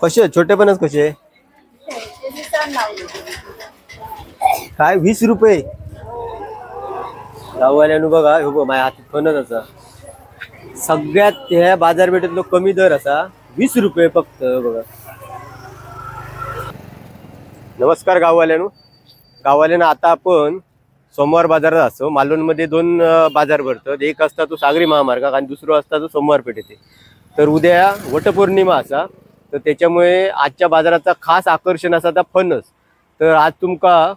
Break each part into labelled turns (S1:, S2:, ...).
S1: कसे छोटे फणस कसे काय 20 रुपये गाववाल्यानु बघा हो बघ माझ्या हातात फणस असा सगळ्यात ह्या बाजारपेठेतलो कमी दर असा 20 रुपये फक्त बघा। नमस्कार गाववाल्यानं आता आपण सोमवार बाजारात असतो। मालवणमध्ये 2 बाजार भरतात, एक असता तो सागरी महामार्गात आणि दुसरा असता तो सोमवार पेठेत। तर उद्या वटपौर्णिमा असा तर त्याच्यामुळे आजच्या बाजाराचा खास आकर्षण असा आता फणस। तर आज तुमका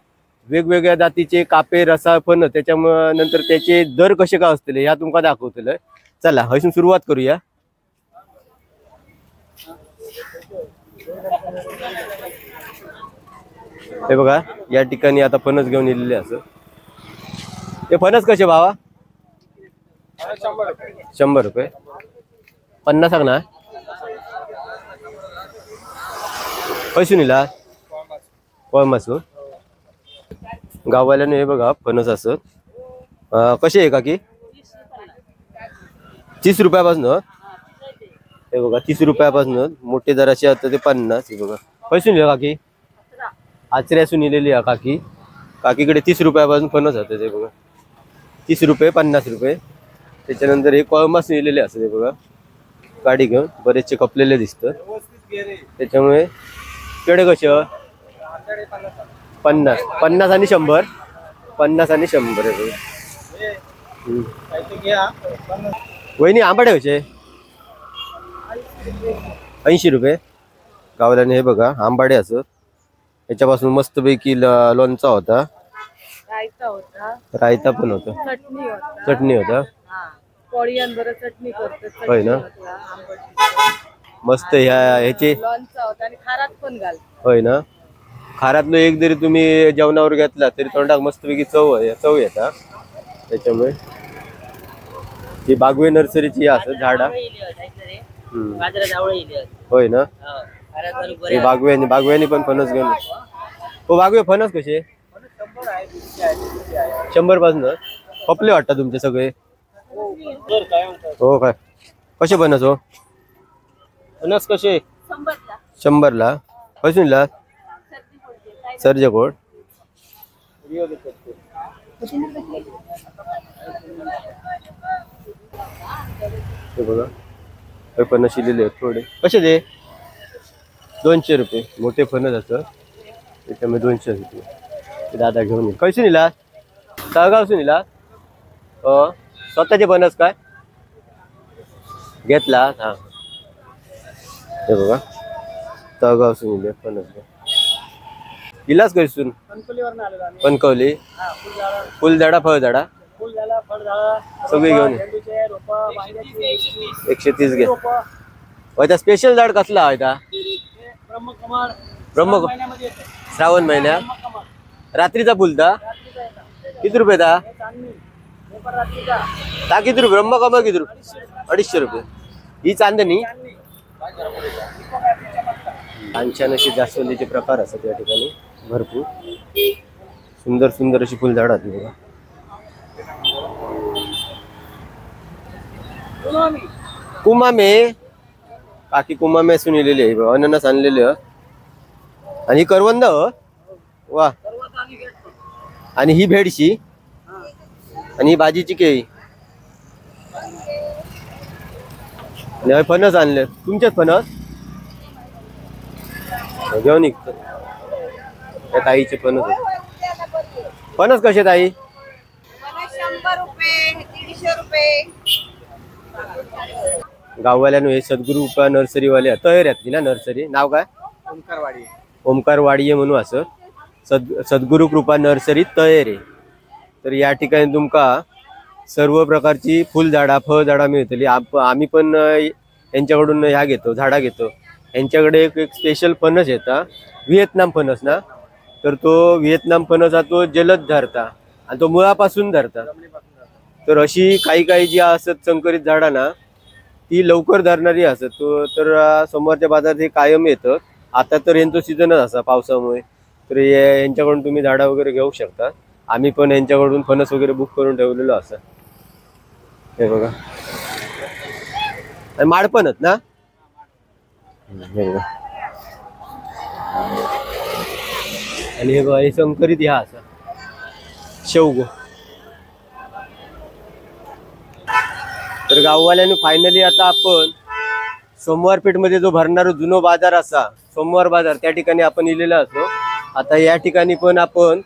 S1: वेगवेगळ्या जातीचे कापे रसा फणस त्याच्यामुळे नंतर त्याचे दर कसे का असतील ह्या तुमका दाखवतले। चला हसून सुरुवात करूया। हे बघा या ठिकाणी आता फणस घेऊन इलेले असं ते फणस कसे भावा 100 रुपये 50 ना पैसे निला कोळमासून गाववाल्याने हे बघा फणस असं कसे आहे काकी 30 रुपयापासून हे बघा 30 रुपयापासून मोठे जराशे आता ते 50 हे बघा पैसे निला काकी आचऱ्यासून इलेली आहे काकी काकीकडे 30 रुपयापासून फणस होते ते बघा 30 रुपये 50 रुपये। त्याच्यानंतर हे कोळमास इलेले असते ते बघा गाडी घेऊन बरेचसे कपलेले दिसतात त्याच्यामुळे केडे कसे 50 आणि 100 50 आणि 100 वहिनी आंबाडे कसे 80 रुपये गावल्याने हे बघा आंबाडे असं याच्यापासून मस्तपैकी लोणचा होता रायता पण होता चटणी होता होय ना मस्त ह्याचे होय ना खारातलं एक जरी तुम्ही जेवणावर घेतला तरी तोंडाक मस्तपैकी चव येता। त्याच्यामुळे ही बागवे नर्सरीची असं झाडा होय ना हे बागव्यानी पण फणस घेऊन हो बागवे फणस कसे 100 पासून खपले वाटतात तुमचे सगळे हो काय कसे फणस हो फणस कसे 100 ला पैसून ला सर्जकोट बघा हे फणस शिलेले थोडे कसे ते 200 रुपये मोठे फणस असं त्याच्यामध्ये 200 रुपये दादा घेऊन येईल कैसे निला तळगावसून निला स्वतःचे फणस काय घेतला हा हे बघा तळगावसून निले फणस इलाच कैसून कणकवली फुलझाडा फळझाडा सगळे घेऊन 130 घे त्या स्पेशल झाड कसला आहे का ब्रह्म श्रावण महिन्यात रात्रीचा फुलता किती रुपये ता किती रुपये ब्रह्मकमळ किती रुपये 250 रुपये ही चांदणी छान अशी जास्वंदीचे प्रकार असतात या ठिकाणी भरपूर सुंदर सुंदर अशी फुलझाड आहेत बघा। कुमामे काकी कुमामे सुनिलेली आहे अननस आणलेले आणि ही करवंद वा आणि ही भेडशी आणि ही भाजीची केळी आणि फणस आणले तुमच्याच फणस घेऊन निघतो त्या ताईचे फणस कसे ताई
S2: 100 रुपये 150 रुपये
S1: गाववाल्यानं हे सद्गुरू कृपा नर्सरी वाले तयार ना नर्सरी नाव काय ओमकारवाडी म्हणून असं सद्गुरू कृपा नर्सरी तयार आहे। तर या ठिकाणी तुमका सर्व प्रकारची फुलझाडा फळझाडा मिळतली। आम्ही पण यांच्याकडून ह्या घेतो झाडा घेतो। यांच्याकडे एक स्पेशल फणस येतात व्हिएतनाम फणस ना तर तो व्हिएतनाम फणस हा तो जलद धरता आणि तो मुळापासून धरता। तर अशी काही जी असत संकरित झाडा ना ती लवकर धरणारी असत तो तर सोमवारच्या बाजारात हे कायम येतं। आता तर यांचा सीझनच असा पावसामुळे तर यांच्याकडून तुम्ही झाडा वगैरे घेऊ शकता। आम्ही पण यांच्याकडून फणस वगैरे बुक करून ठेवलेलो असं हे बघा आणि माडपणच ना हे बघा आणि हे बघा हे संकरित ह्या असा शेवगो. तर गाववाल्याने फायनली आता आपण सोमवार पेठ मध्ये जो भरणारा जुनो बाजार असा सोमवार बाजार त्या ठिकाणी आपण इलेला असतो. आता या ठिकाणी पण आपण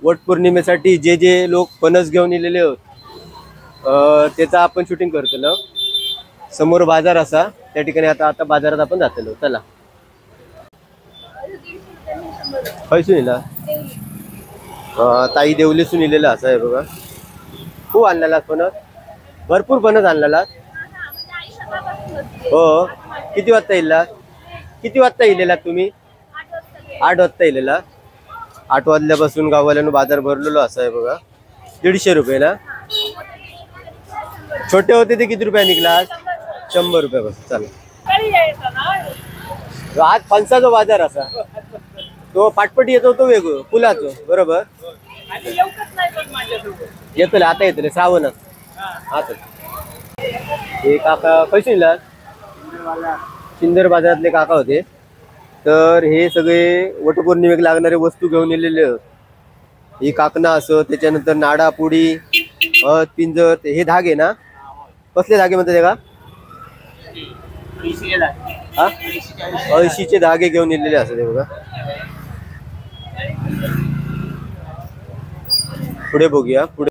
S1: वट पौर्णिमेसाठी जे जे लोक फणस घेऊन इलेले होत त्याचा आपण शूटिंग करतलो. समोर बाजार असा त्या ठिकाणी आता बाजारात आपण जातलो. चला खयसून इला ताई देवलीसून इलेला असा आहे बघा. खूप आणलेला फणस, भरपूर फणस आणलेला. हो किती वाजता इल्ला? किती वाजता इलेला तुम्ही? 8 वाजता इलेला. 8 वाजल्यापासून गाववाल्यानं बाजार भरलेलो असा आहे बघा. 150 रुपयाला. छोटे होते ते किती रुपया निघला? 100 रुपयापासून. चला आज फणसाचा बाजार असा तो पाटपट येतो तो वेगळं फुलाचं बरोबर येतो. आता येतो श्रावण आता. हे काका पैसे निघला सिंदर बाजारातले काका होते. तर हे सगळे वटपौर्णिमेक लागणारे वस्तू घेऊन येलेले होते. ही काकणा असं त्याच्यानंतर नाडा पुडी पिंजर हे धागे ना कसले धागे म्हणतात का? हा अळशीचे धागे घेऊन येलेले असं ते बघा. पुढे बघूया. पुढे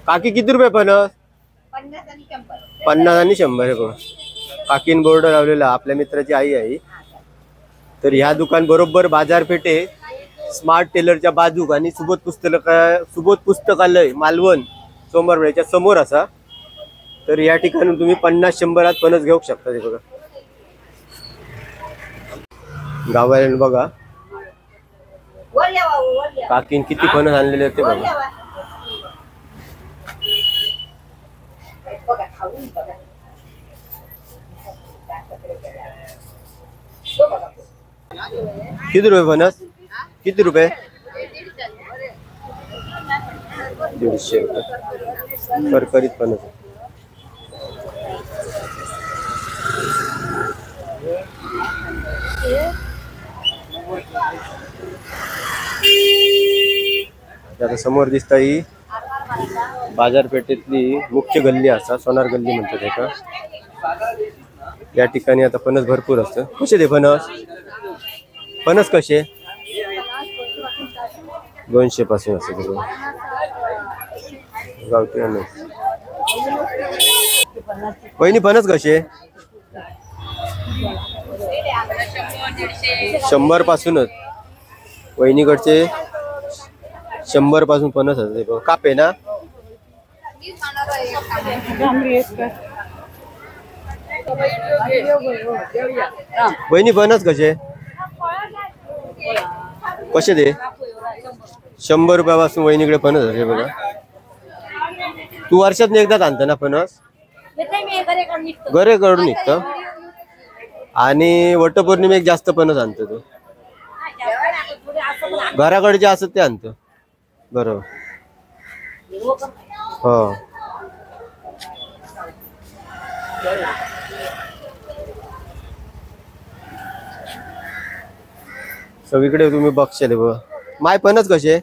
S1: काकी किती रुपये फणस? 50 आणि 100 हे बघा. काकीन बोर्ड लावलेला आपल्या मित्राची आई आहे. तर ह्या दुकान बरोबर बाजारपेठे स्मार्ट टेलरच्या बाजूक आणि सुबोध पुस्तकालय मालवण सोमवारपेठेच्या समोर असा. तर या ठिकाणी तुम्ही 50-100 फणस घेऊ शकता. ते बघा गावाला बघा काकीन किती फणस आणलेले ते बघा. किती रुपये फणस? किती रुपये? 150 रुपये करकरीत फणस. आता समोर दिसता ही बाजारपेठेतली मुख्य गल्ली असा सोनार गल्ली म्हणतात एका. या ठिकाणी आता फणस भरपूर असतं. कसे ते फणस? फणस कसे? 200 पासून असते गावठी फणस. वहिनी फणस कसे? 100 पासूनच. वहिनीकडचे 100 पासून फणस असते बघा. कापे ना वहिनी फणस कसे? कसे ते? 100 रुपयापासून वहिनीकडे फणस असते बघा. तू वर्षात एकदाच आणता ना फणस? घरे कडून निघतं आणि वटपौर्णिमेक जास्त फणस आणतो तू. घराकडे असत ते आणतो बरोबर. हो सगळीकडे तुम्ही बघशाल बघा. माय फणस कसे?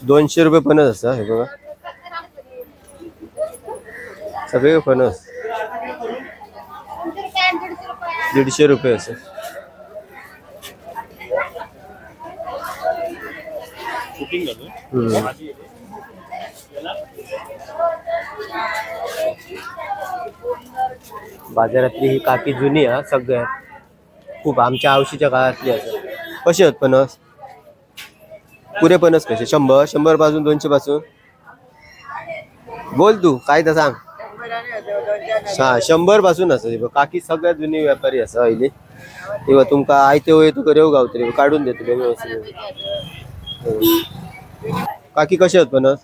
S1: 200 रुपये फणस असं हे बघा. सगळे फणस 150 रुपये असं. बाजारातली ही काकी जुनी हा सगळ्यात खूप आमच्या आवशीच्या काळातली असं. कसे आहेत फणस? पुरे फणस कसे? 100 पासून 200 पासून. बोल तू काय तर सांग. 100 पासून असं काकी सगळ्यात जुनी व्यापारी असं अहिले. तेव्हा तुमका आयते होय तू रेव गावतले काढून देतो व्यवस्थित. काकी कसे आहेत फणस?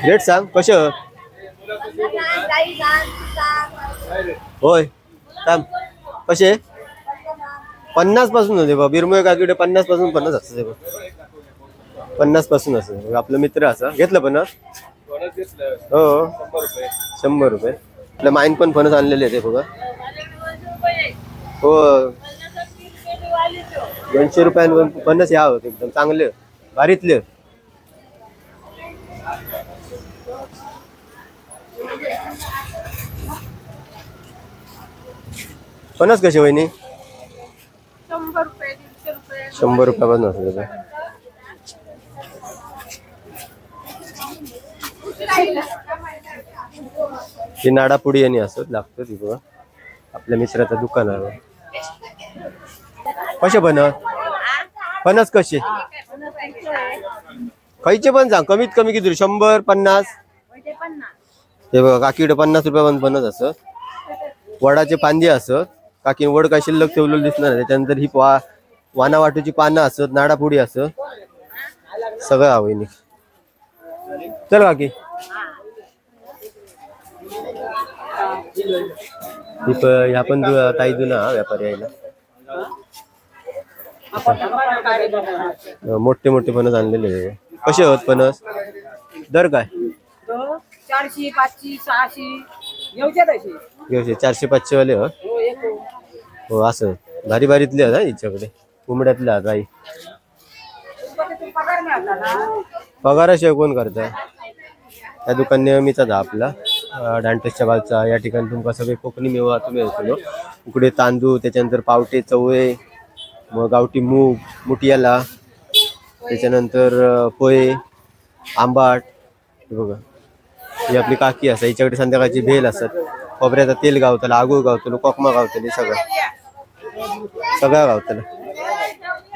S1: रेट सांग कसे? होय सांग कसे? 50 पासून होते बा. बिरमुळे काकीकडे 50 पासून फणस असते बा. 50 पासून असं आपलं मित्र असं घेतलं फणस हो 100 रुपये. आपल्या माईन पण फणस आणलेले आहेत हे बघा. हो 200 रुपयांवर फणस या होत एकदम चांगले भारीतले. फणस कसे वहिनी?
S2: 100 रुपये 150 रुपये
S1: 100 रुपयापासून असं ही नाडापुडी आणि असत लागतं ती बघा आपल्या मित्राचं दुकान आहे. कसे फणस? फणस कसे खायचे पण सांग कमीत कमी किती 100 50? हे बघा काकीकडे 50 रुपयापर्यंत फणस असत. वडाचे फांदे असत काकी वड काय शिल्लक ठेवलेलं दिसणार. त्याच्यानंतर ही वाना वाटूची पानं असत नाडापुडी असत सगळं आवडीने. चल काकी ह्या पण ताई जुना व्यापारी यायला मोठे मोठे फणस आणलेले. कसे होत फणस दर काय?
S2: 400 500 600
S1: घेऊशे 400 500 वाले हो. हो असं भारी भारीतले आहेत हिच्याकडे कोंबड्यातले आहेत आई. पगाराशिवाय कोण करताय? त्या दुकान नेहमीचाच आपला डांटसच्या बाजूचा. या ठिकाणी तुमका सगळे कोकणी मेवा तुम्ही येतो. उकडे तांदूळ त्याच्यानंतर पावटे चवळे मग गावठी मूग मुठियाला त्याच्यानंतर पोहे आंबाट बघा. ही आपली काकी असतात हिच्याकडे संध्याकाळची भेल असतात. खोबऱ्याचा तेल गावतला आगूळ गावतलो कोकमा गावतले सगळं गावतलं.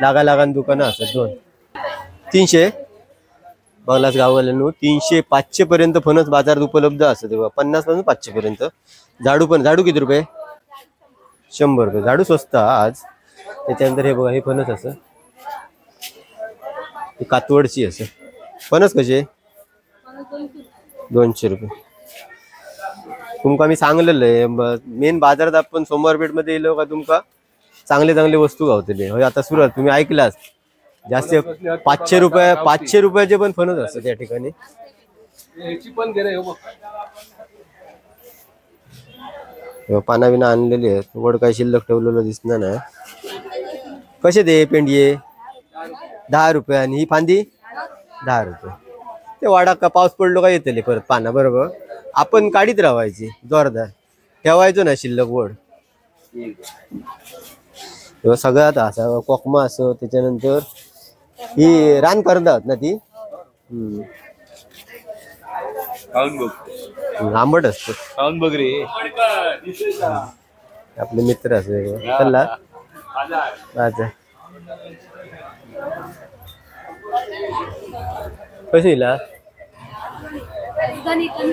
S1: लागा दुकानं असतात 2 300 बघलाच गावाला 300 500 पर्यंत फणस बाजारात उपलब्ध असतं तेव्हा 50 पासून 500 पर्यंत. झाडू किती रुपये? 100 रुपये. झाडू स्वस्त आज. त्याच्यानंतर हे बघा हे फणस असं कातवडची असं. फणस कसे? 200 रुपये. तुमका मी सांगलेलं आहे मेन बाजारात आपण सोमवार पेठ मध्ये येलो का तुमका चांगले चांगले वस्तू गावतले. आता सुरुवात तुम्ही ऐकलाच जास्त 500 रुपयाचे पण फणस असतात त्या ठिकाणी. पाना बिना आणलेले आहेत. वड काय शिल्लक ठेवलेलं दिसणार नाही. कसे दे पेंडिये? 10 रुपये आणि ही फांदी 10 रुपये. ते वाडा का पाऊस पडलो का येतले परत पाना बरोबर आपण काढीत राहायची जोरदार ठेवायचो ना शिल्लक वड. सगळ्यात असा कोकमा असं. त्याच्यानंतर ही रान करतात ना ती आंबट असत बघ रे. आपले मित्र असे चला कशी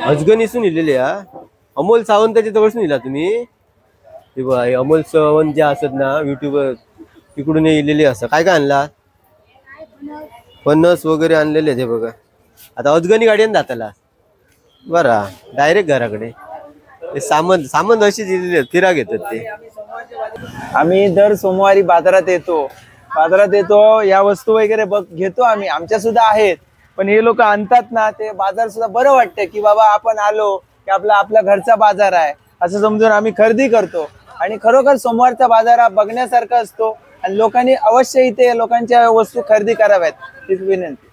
S1: अजगणीसून इलेली अमोल सावंताच्या जवळसून इला तुम्ही. अमोल सावंत जे असत ना युट्यूबर तिकडून इलेली असं. काय काय आणला? फणस वगैरे आणलेले ते बघा. आता अजगणी गाडीने जाताला बरा डायरेक्ट घराकडे. सामान अशी फिरा घेतात ते.
S3: आम्ही दर सोमवारी बाजारात येतो या वस्तू वगैरे घेतो आम्ही. आमच्या सुद्धा आहेत पण हे लोक आणतात ना ते बाजार सुद्धा बरं वाटतं की बाबा आपण आलो की आपला घरचा बाजार आहे असं समजून आम्ही खरेदी करतो. आणि खरोखर सोमवारचा बाजार हा बघण्यासारखा असतो आणि लोकांनी अवश्य इथे लोकांच्या वस्तू खरेदी कराव्यात हीच विनंती.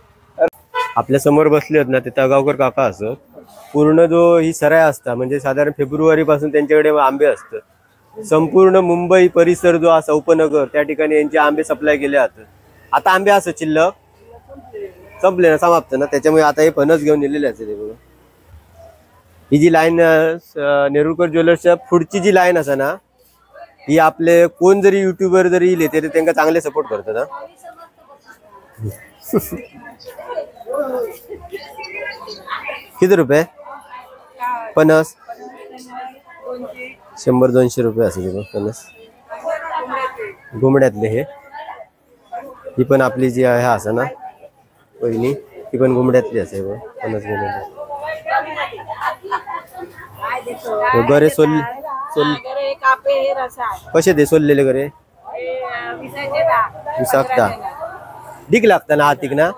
S1: आपल्या समोर बसले आहेत ना ते तगावकर काका असत. पूर्ण जो ही सराय असता म्हणजे साधारण फेब्रुवारी पासून त्यांच्याकडे आंबे असतात. संपूर्ण मुंबई परिसर जो असा उपनगर त्या ठिकाणी यांचे आंबे सप्लाय केले जातात. आता आंबे असं शिल्लक संपले ना समाप्त ना त्याच्यामुळे आता हे फणस घेऊन दिलेले असते. बघा ही जी लाईन नेरुरकर ज्वेलर्सच्या पुढची जी लाईन असा ना ही आपले कोण जरी युट्यूबर जरी येले तरी त्यांना चांगले सपोर्ट करतात. किती रुपये फणस? 100-200 रुपये असेल फणस घुमड्यातले. ही पण आपली जी आहे असं ना पहिली ती पण घुमड्यातली असे फणस गरे सोल कसे दे सोललेले गरे? विसाखता ढीक लागता ना हातिक ना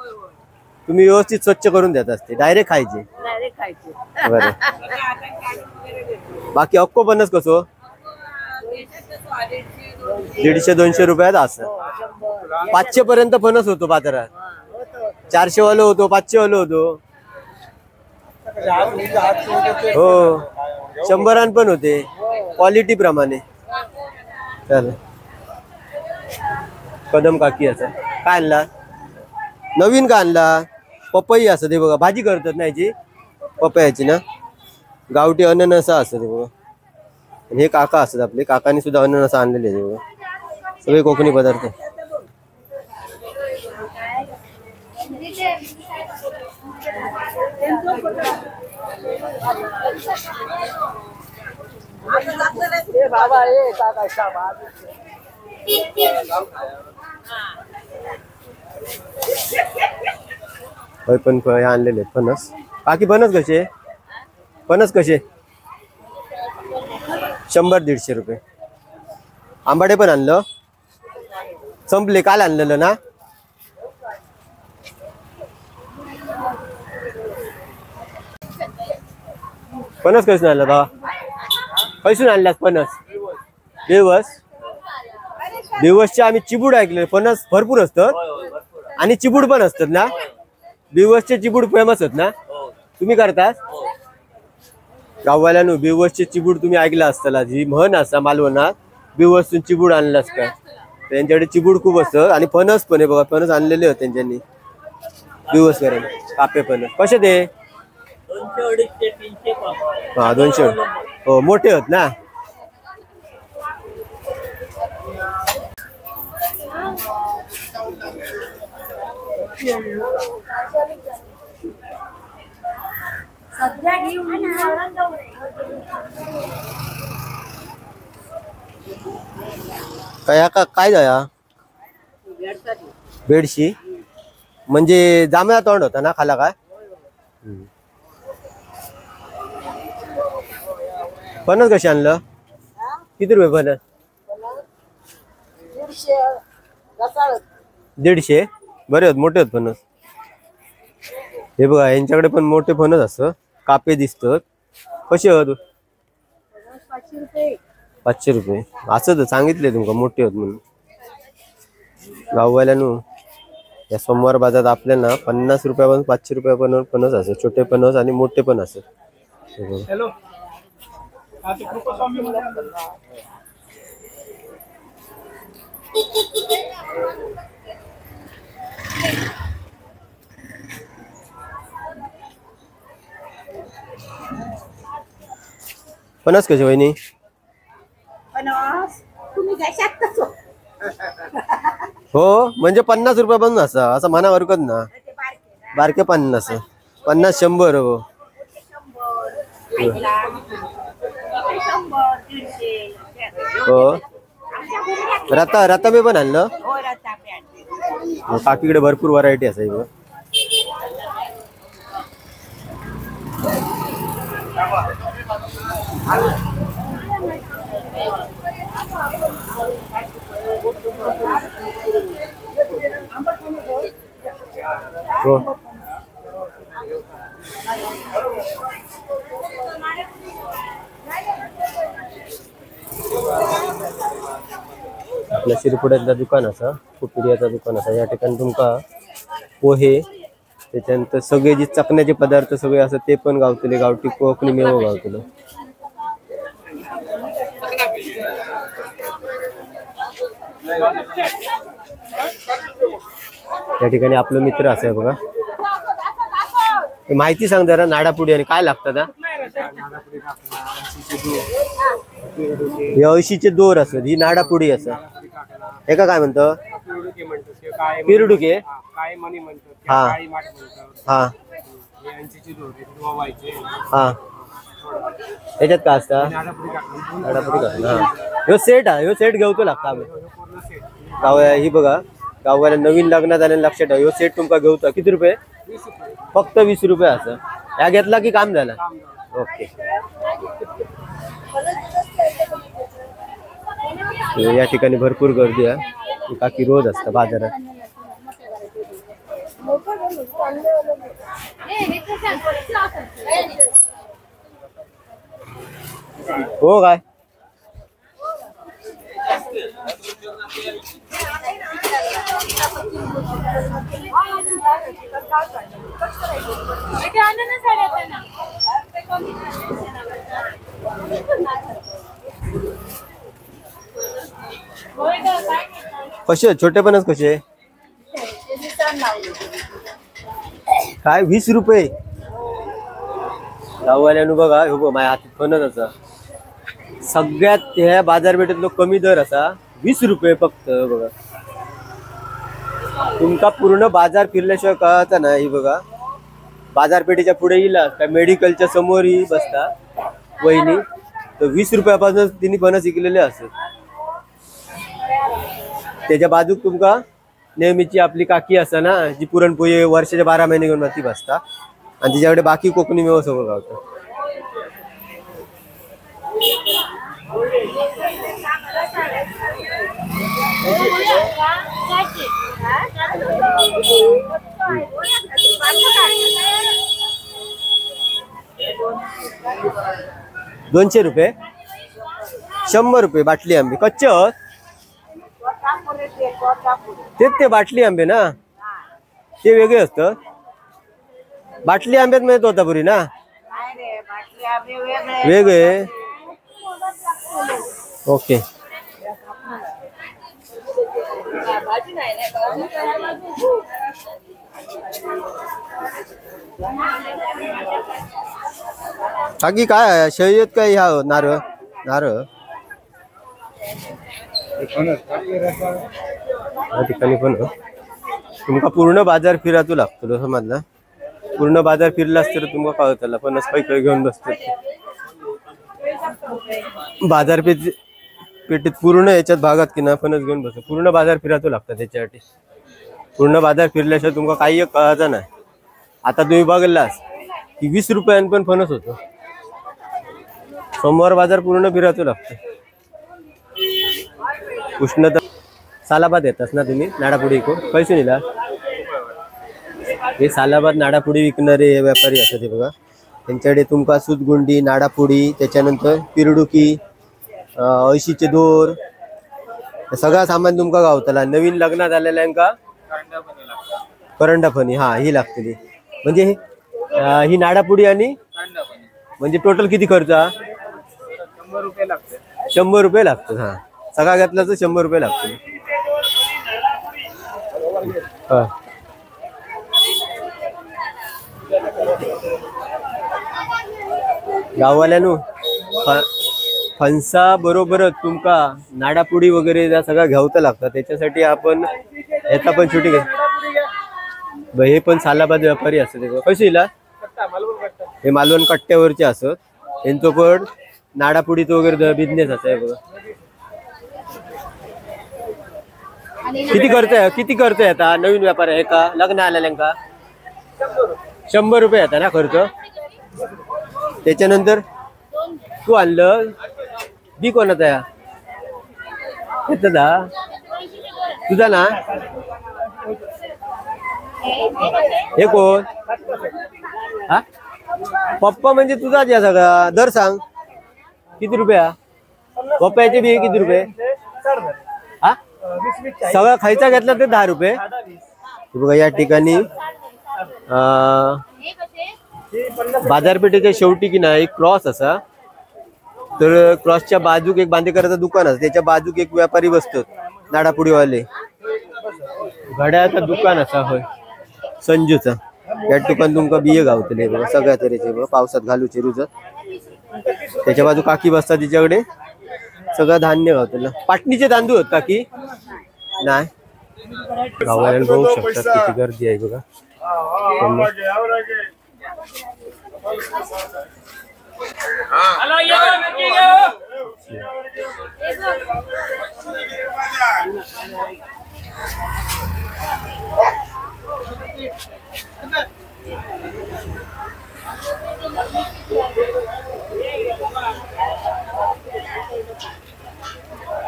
S1: तुम्ही व्यवस्थित स्वच्छ करून देत असते, डायरेक्ट खायचे.
S2: डायरेक्ट खायचे.
S1: बरं. बाकी अक्को फणस कसो? 150-200 रुपयात असं. 500 पर्यंत फणस होतो बाजारात. 400 वालो होतो, 500 वालो होतो. हो 100 पण होते, क्वालिटी प्रमाणे. चल कदम काकी असा काय आणला? नवीन का आणला? पपई असं ते बघा, भाजी करतात ना याची पपयाची ना. गावठी अननस असं ते बघा. हे काका असतात आपले, काकांनी सुद्धा अननस आणलेले आहे बघा. सगळे कोकणी पदार्थ.
S2: बाबा हे काका शाबास.
S1: पण आणलेले फणस. बाकी फणस कसे? फणस कसे? 100-150 रुपये. आंबाडे पण आणलं, संपले काल आणलेलं ना. फणस कशी आणलं बा? कैसून आणल्यास फणस? दिवस दिवसचे आम्ही चिबूड ऐकले. फणस भरपूर असतात आणि चिबूड पण असतात ना. दिवसचे चिबूड फेमस आहेत ना. तुम्ही करता गाववाल्यानो? बिवसचे चिबूड तुम्ही ऐकला असताना, जी म्हण असा मालवणात, बिवसून चिबूड आणलास का. त्यांच्याकडे चिबूड खूप असतं आणि फणस पण आहे बघा. फणस आणलेले होते त्यांच्यानी बिवस करायला. कापे फणस कसे ते?
S2: 200-250.
S1: हा 200. हो मोठे होत ना. काय जाया बेडशी म्हणजे जांभळा तोंड होता ना खाला काय. फणस कसे आणलं? किती रुपये फणस? 150. बरे होत, मोठे होत फणस. हे बघा यांच्याकडे पण मोठे फणस असं कापे दिसतात. कसे होत? 500 रुपये. असं तर सांगितले तुमका मोठे होत म्हणून. गाववाल्यानो या सोमवार बाजारात आपल्याला 50 रुपयापासून 500 रुपयापर्यंत फणस असं, छोटे फणस आणि मोठे पण असं. फणस कसे वहिनी? हो म्हणजे 50 रुपयापासून असं असं म्हणा हरकत ना. बारके 50, 50, 100. हो हो. रताबे पण आणलं. काकीकडे भरपूर व्हरायटी असा इकडं. हो आपल्या शिरपुड्यातलं दुकान असा, कुपिडियाचं दुकान असा. या ठिकाणी तुमका पोहे, त्याच्यानंतर सगळे जे चकण्याचे पदार्थ सगळे असतात ते पण गावतले. गावठी कोकणी मेवा गावतलं. या ठिकाणी आपलं मित्र असं आहे बघा. माहिती सांग जरा नाडापुडी आणि काय लागतात? 80चे दोर असत. ही नाडापुडी असं. हे का काय म्हणतो? पिरडुके. हा हा हा. याच्यात काय असतं? नाडापुडी का? हा ह्यो सेट हा. ह्यो सेट घेऊचो लागता आम्ही गाव. ही बघा गाववाला नवीन लग्नात आले लक्षात ठेवा. ह्यो सेट तुमका घेऊचा किती रुपये? फक्त 20 रुपये असं. ह्या घेतला की काम झालं. ओके. या ठिकाणी भरपूर गर्दी आहे. काकी रोज असतं बाजारात. हो काय कसे छोटेपणच कसे काय 20 रुपये गाववाल्यानु बघा हो बघ माझ्या हातात फणस असा सगळ्यात ह्या बाजारपेठेतलो कमी दर असा 20 रुपये फक्त बघा तुमका पूर्ण बाजार फिरल्याशिवाय कळता ना ही बघा बाजारपेठेच्या पुढे येला काय मेडिकलच्या समोर ही बसता वहिनी तर 20 रुपयापासून तिने फणस विकलेले असत त्याच्या बाजूक तुमका नेहमीची आपली काकी असा ना जी पुरणपोळी वर्षाच्या 12 महिने घेऊन ती बसता आणि तिच्याकडे बाकी कोकणी मेवा सगळं गावतं $200 100 रुपये बाटली आंबे कच्चे आहोत तेच ते बाटली आंबे ना ते वेगळे असतं बाटली आंब्यात मिळत होता पुरी ना वेगळे ओके बाकी काय आहे शर्यत काय ह्या नारळ नारळ या ठिकाणी पण तुमका पूर्ण बाजार फिरायचो लागतो समजला पूर्ण बाजार फिरलास तर तुमका कळतला पण काही घेऊन बसतो पेठेत पूर्ण याच्यात भागात की ना फणस घेऊन बसतो पूर्ण बाजार फिरायचो लागतं त्याच्यासाठी पूर्ण बाजार फिरल्याशिवाय तुमका काही कळायचं नाही आता तुम्ही बघलास की 20 रुपयां पण फणस होतो सोमवार बाजार पूर्ण फिरायचो लागतो उष्णता सालाबाद येतात ना तुम्ही नाडापुडी इकडून पैसे निला हे सालाबाद नाडापुडी विकणारे व्यापारी असतात हे बघा त्यांच्याकडे तुमका सुतगुंडी नाडापुडी त्याच्यानंतर पिरडुकी अळशीचे दोर सगळा सामान तुमका गावतला नवीन लग्नात आलेल्यांका करंडाफणी हा ही लागतली म्हणजे ही नाडापुडी आणि म्हणजे टोटल किती खर्च 100 रुपये लागतात हा सगळा घेतला तर 100 रुपये लागतील गाववाल्यानु फणसा बरोबरच तुमका नाडापुडी वगैरे या सगळा घ्यावतं लागतं त्याच्यासाठी आपण याचा पण शूटिंग हे पण सालाबाद व्यापारी असतात कशी इला हे मालवण कट्ट्यावरचे असत यांचं पण नाडापुडीचं वगैरे बिझनेस असा आहे बघा किती खर्च येता नवीन व्यापार आहे का लग्न आलेल्यांका 100 रुपये येता ना खर्च त्याच्यानंतर तू आणलं बी कोणाचा या तुझा ना हे कोण हा पप्पा म्हणजे तुझाच या सगळा दर सांग किती रुपया पप्पाचे बी किती रुपये हा सगळा खायचा घेतला ते 10 रुपये बघा या ठिकाणी बाजारपेठेच्या शेवटी की नाही एक क्रॉस असा तर क्रॉसच्या बाजूक एक बांदेकराचं दुकान असं त्याच्या बाजूक एक व्यापारी बसतात नाडापुडीवाले घड्याळाचं दुकान असा होय संजूचा या ठिकाणी तुमका बिये गावतले बघा सगळ्या तऱ्हेचे बघा पावसात घालूचे रुजत त्याच्या बाजू काकी बसतात तिच्याकडे सगळं धान्य गावतलं पाटणीचे तांदूळ होत काकी नाही गावाला बघू शकतात किती गर्दी आहे बघा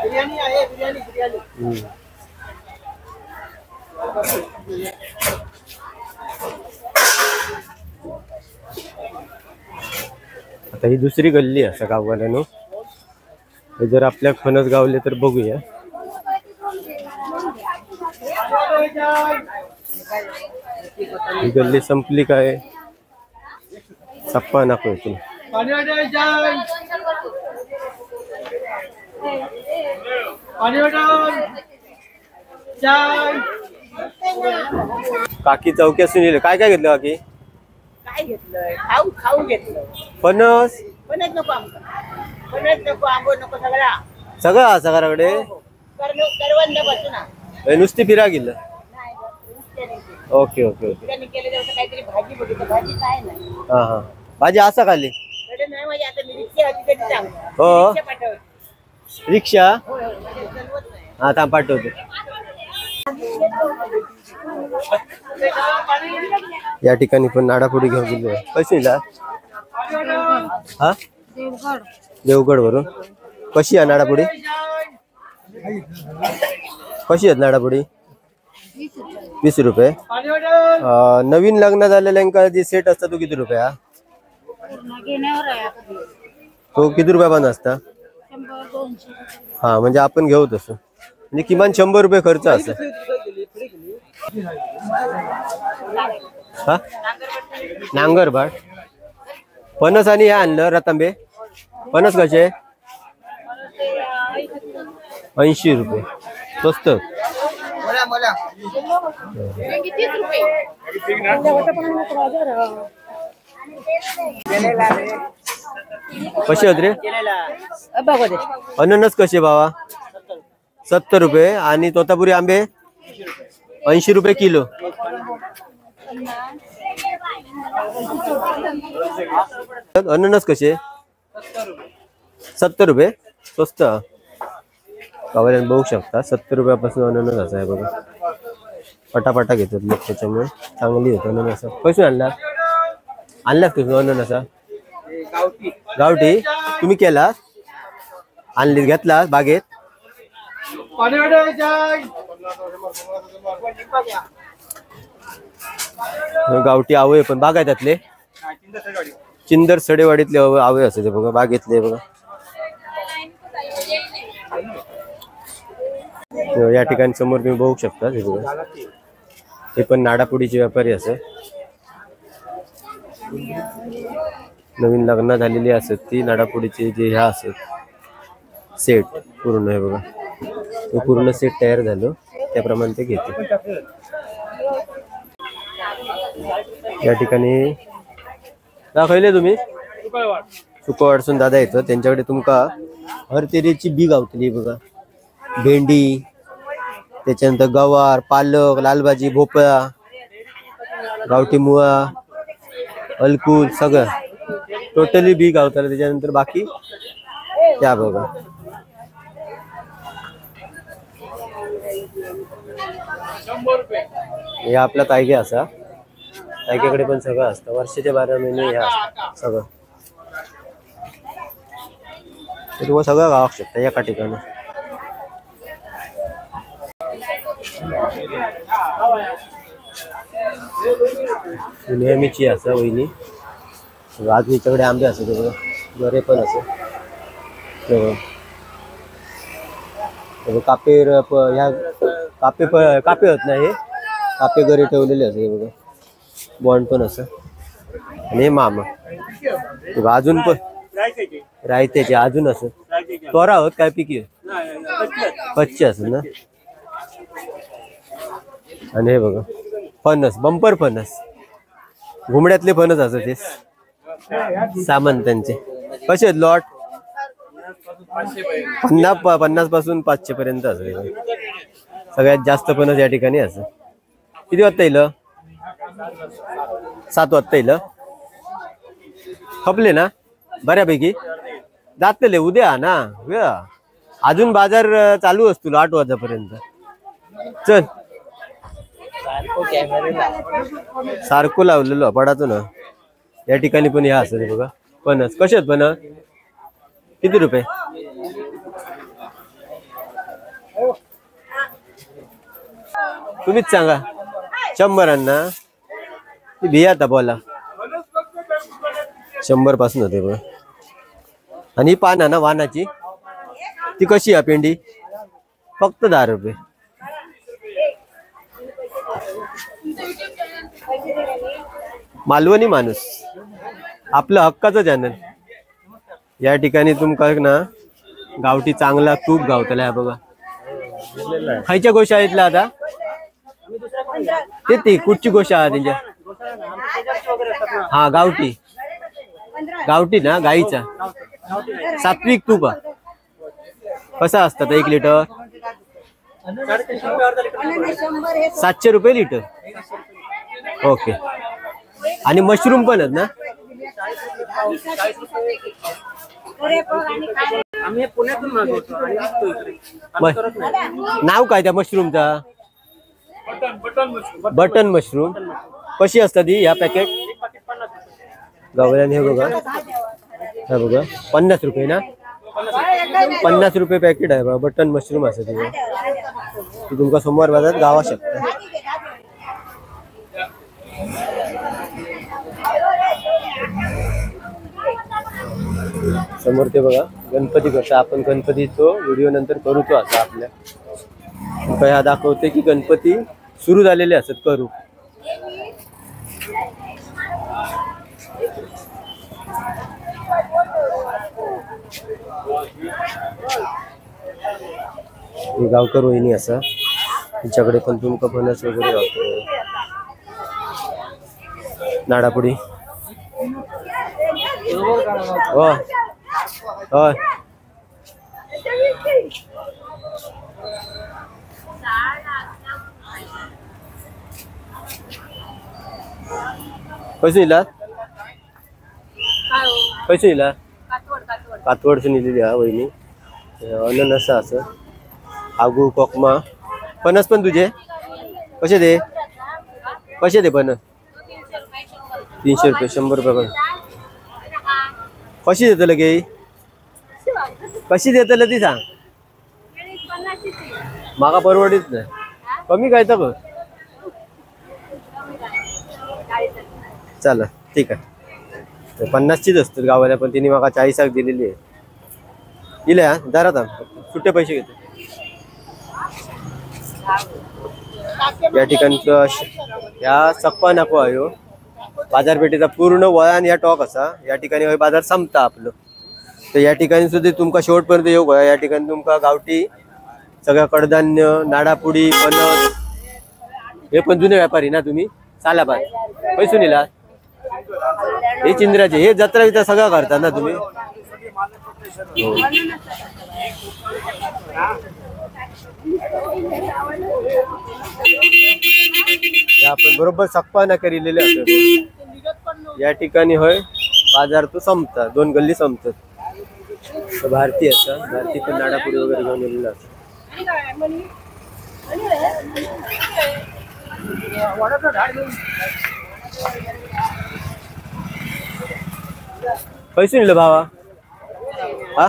S2: बिर्याणी आहे बिर्याणी
S1: आता ही दुसरी गल्ली आहे गाववाल्यानो. हे जर आपल्या फणस गावले तर बघूया. ही गल्ली संपली काय? सप्पा नको इथून. काकी चौक्यासून येईल. काय काय घेतलं काकी?
S2: काय घेतलंय? खाऊ खाऊ घेतलं.
S1: फणस
S2: फणस नको आंबा. फणस नको, आंबो नको, सगळा
S1: सगळं सगळ्याकडे
S2: करवंद बसून ना.
S1: नुसती फिरा गेलं.
S2: नाही गं, नुसते नाही केले.
S1: Okay okay okay.
S2: त्यांनी केलं तर काहीतरी भाजी बघितलं. भाजी काय नाही.
S1: हा हा. भाजी असा खाली.
S2: कडे नाही माझी आता मी रिक्षा होती तरी सांग.
S1: हो.
S2: रिक्षा पाठव.
S1: रिक्षा
S2: होय होय. म्हणजे चलवत नाही.
S1: हा थांब पाठवतो. या ठिकाणी पण नाडापुडी घेऊन गेलो. कशी ला? हा देवगड वरून. कशी आहे नाडापुडी? कशी आहेत नाडापुडी? 20 रुपये. नवीन लग्न झालेल्यांका जे सेट असता तो किती रुपया? तो किती रुपया पण असता? हा म्हणजे आपण घेऊ तसं. म्हणजे किमान 100 रुपये खर्च असं. हा नांगरबाट. फणस आणि हे आणलं रतांबे. फणस कसे? 80 रुपये. स्वस्त. कसे आहेत रे? अननस कसे बाबा? 70 रुपये. आणि तोतापुरी आंबे 80 रुपये किलो. अननस कसे? 70 रुपये. स्वस्त. गावाला बघू शकता 70 रुपयापासून अननस असं आहे बघा. पटापटा घेतात लोक त्याच्यामुळे चांगली होत अननस. कशी आणलास तुम्ही अननसा? गावठी. तुम्ही केला? आणली घेतला बागेत? गावठी आवळे पण बागा त्यातले चिंदर सडेवाडीतले आवळे असते बघा बागेतले बघा. या ठिकाणी समोर तुम्ही बघू शकता हे बघा. हे पण नाडापुडीचे व्यापारी असं. नवीन लग्न झालेली असत ती नाडापुडीचे जे ह्या असत सेट पूर्ण आहे बघा. तो पूर्ण सेट तयार झालो त्याप्रमाणे ते घेते. या ठिकाणी दाखवले तुम्ही सुकवाडसून दादा येतं त्यांच्याकडे तुमका हर तेरेची बी गावतली बघा. भेंडी, त्याच्यानंतर गवार, पालक, लालभाजी, भोपळा, गावठी मुळा, अलकूल सगळं टोटली बी गावताला. त्याच्यानंतर बाकी त्या बघा. हे आपला तायगे असा. तायग्याकडे पण सगळं असतं. वर्षाचे 12 महिने ह्या असतात सगळं. तुम्हाला सगळं गाव शकता एका ठिकाणी. नेहमीची असं वहिनी. आज मीच्याकडे आंबे असत बघा. बरे पण असं कापे ह्या कापे होत नाही. कापे घरी ठेवलेले असे बघा. बॉन्ड पण असं. आणि मामा अजून पण रायत्याचे अजून असं तोरा होत काय पिकी कच्चे असत ना. आणि हे बघा फणस बंपर फणस घुमड्यातले फणस असं ते सामान त्यांचे. कसे आहेत लॉट? 50 पासून 500 पर्यंत असं. सगळ्यात जास्त फणस या ठिकाणी असं. किती वाजता येईल? 7 वाजता येईल. खपले ना बऱ्यापैकी? जातले उद्या ना. अजून बाजार चालू असतो 8 वाजेपर्यंत. चल सारखं लावलेलो पडातो ना. या ठिकाणी पण ह्या असत बघा फणस. कसे आहेत फणस? किती रुपये? तुम्हीच सांगा. 100 ना बिया आता बोला. 100 पासून होते बघा. आणि ही पान आहे ना वानाची, ती कशी आहे पेंडी? फक्त 10 रुपये. मालवणी माणूस, आपलं हक्काचं चॅनल. या ठिकाणी तुमका ना गावठी चांगला तूप गावतला आहे बघा. खायच्या गोष्टी आहेतला आता ते कुठची गोष्ट आहे त्यांच्या? हा गावठी, गावठी ना गाईचा सात्विक तूप. कसा असतात 1 लिटर? 700 रुपये लिटर. ओके. आणि मशरूम पण आहेत ना?
S2: आम्ही पुण्यातून मागवतो आणि विकतो इकडे.
S1: नाव काय त्या मशरूमचा? Button mushroom. कशी असतात ही या पॅकेट? गावल्याने हे बघा, हे बघा 50 रुपये ना, 50 रुपये पॅकेट आहे बघा. बटन मशरूम असं ते तुमका सोमवार बाजारात गावा शकता. समोर ते बघा गणपती कसा. आपण गणपतीचो व्हिडिओ नंतर करू तो असा आपल्या ह्या दाखवते की गणपती सुरू झालेले असत करू. गावकर वहिनी असा, तिच्याकडे पण तुमका फणस वगैरे गावतो. नाडापुडी हो होय. पैसे इला पैसे इला कातवडचं निलेली हा वहिनी. अननस असं आगू कोकमा. फणस पण तुझे कसे दे? कसे दे फणस? 300 रुपये. 100 रुपये पण. कशी देतलं गे? कशी देतलं ती सांग. माका परवडीत नाही. कमी काय तर बघ. चला ठीक आहे. 50चीच असतात गावाला, पण तिने माका 40 दिलेली आहे. दिल्या दारात सुट्टे पैसे घेते. या ठिकाणचं या सकपा नको आहे बाजारपेठेचा पूर्ण वळण या टॉक असा. या ठिकाणी बाजार संपता आपलं. तर या ठिकाणी सुद्धा तुमका शेवटपर्यंत येऊ गया. या ठिकाणी तुमका गावठी सगळ्या कडधान्य, नाडापुडी, फणस. हे पण जुने व्यापारी ना तुम्ही? चाला बाय पैसे नेला हे चिंद्राचे. हे जत्रा वित्रा सगळं करता ना तुम्ही? आपण बरोबर सकपा ना करिलेले असतो. या ठिकाणी होय बाजार तो संपता. 2 गल्ली संपतात. भारती असा, भारती पण नाडापुडी वगैरे घेऊन येलेला असतो. पैसे नेलं भावा? हा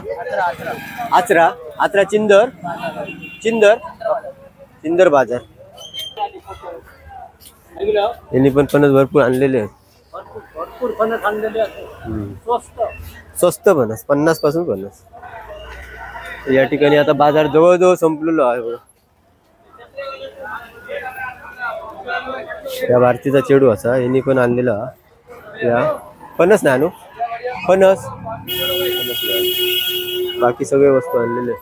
S1: आचरा आचरा चिंदर चिंदर चिंदर बाजार. यांनी पण फणस भरपूर आणलेले आहेत. स्वस्त फणस 50 पासून फणस. या ठिकाणी आता बाजार जवळजवळ संपलेलो आहे बघा. या भारतीचा चेडू असा यांनी पण आणलेला. या फणस नाही आणू फणस, बाकी सगळे वस्तू आणलेले.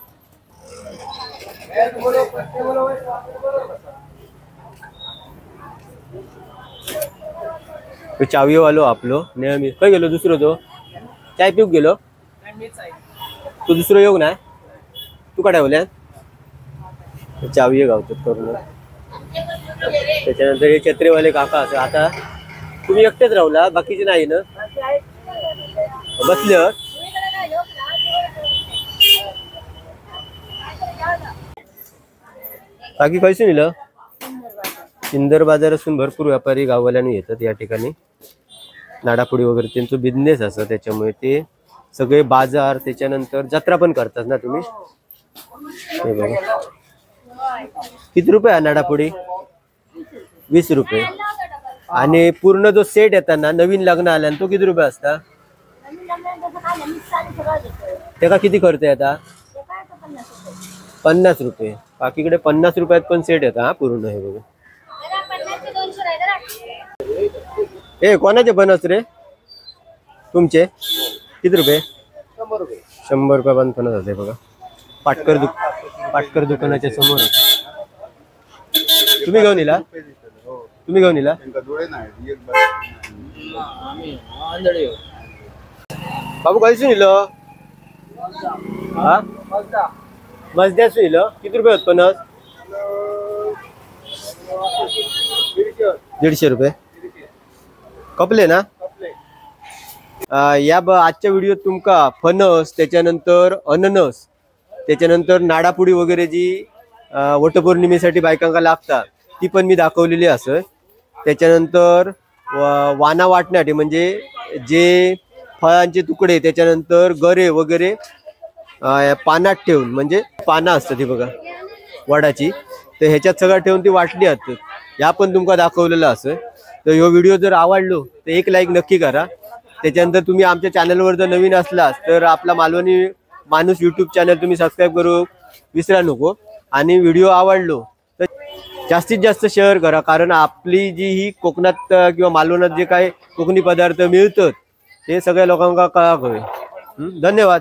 S1: चावी वालो आपलो नेहमी काय गेलो दुसरो तो चाय पिऊक गेलो. तू दुसरं येऊ ना तू का ठेवल्या चावी गावतात करून. त्याच्यानंतर हे छत्रीवाले काका असं. आता तुम्ही एकटेच राहुला बाकीचे नाही ना बसल्यावर? बाकी कैसे नेलं? चिंदर बाजार असून भरपूर व्यापारी गाववाल्याने येतात या ठिकाणी. नाडापुडी वगैरे त्यांचा बिझनेस असं, त्याच्यामुळे ते सगळे बाजार त्याच्यानंतर जत्रा पण करतात ना तुम्ही? हे बघा किती रुपये आहे नाडापुडी? 20 रुपये. आणि पूर्ण जो सेट येतात ना नवीन लग्न आल्यान तो किती रुपये असता? त्याला किती खर्च आहे आता? 50 रुपये. बाकीकडे 50 रुपयात पण सेट येतात हा पूर्ण. हे बघा ए कोणाचे बनस रे तुमचे? किती रुपये? 100 रुपये पण फणस होते बघा. पाटकर दुकानाच्या समोर. तुम्ही घेऊन येला? तुम्ही घेऊन येला? बाबू कधी नेलं? हा मजद्या नेलं. किती रुपये होत फणस? 150 रुपये. कपले ना? आजच्या व्हिडिओत तुमका फणस, त्याच्यानंतर अननस, त्याच्यानंतर नाडापुडी वगैरे जी वटपौर्णिमेसाठी बायकांना लागतात ती पण मी दाखवलेली असं. त्याच्यानंतर वाना वाटण्यासाठी म्हणजे जे फळांचे तुकडे, त्याच्यानंतर गरे वगैरे पानात ठेवून, म्हणजे पानं असतात ती बघा वडाची, तर ह्याच्यात सगळं ठेवून ती वाटली असतात. ह्या पण तुमका दाखवलेलं असं. तर ह्यो व्हिडिओ जर आवडलो तर एक लाईक नक्की करा. त्याच्यानंतर तुम्ही आमच्या चॅनलवर जर नवीन असलास तर आपला मालवणी माणूस यूट्यूब चॅनल तुम्ही सबस्क्राईब करू विसरा नको. आणि व्हिडिओ आवडलो तर जास्तीत जास्त शेअर करा, कारण आपली जी ही कोकणात किंवा मालवणात जे काही कोकणी पदार्थ मिळतात ते सगळ्या लोकांना कळावं. धन्यवाद.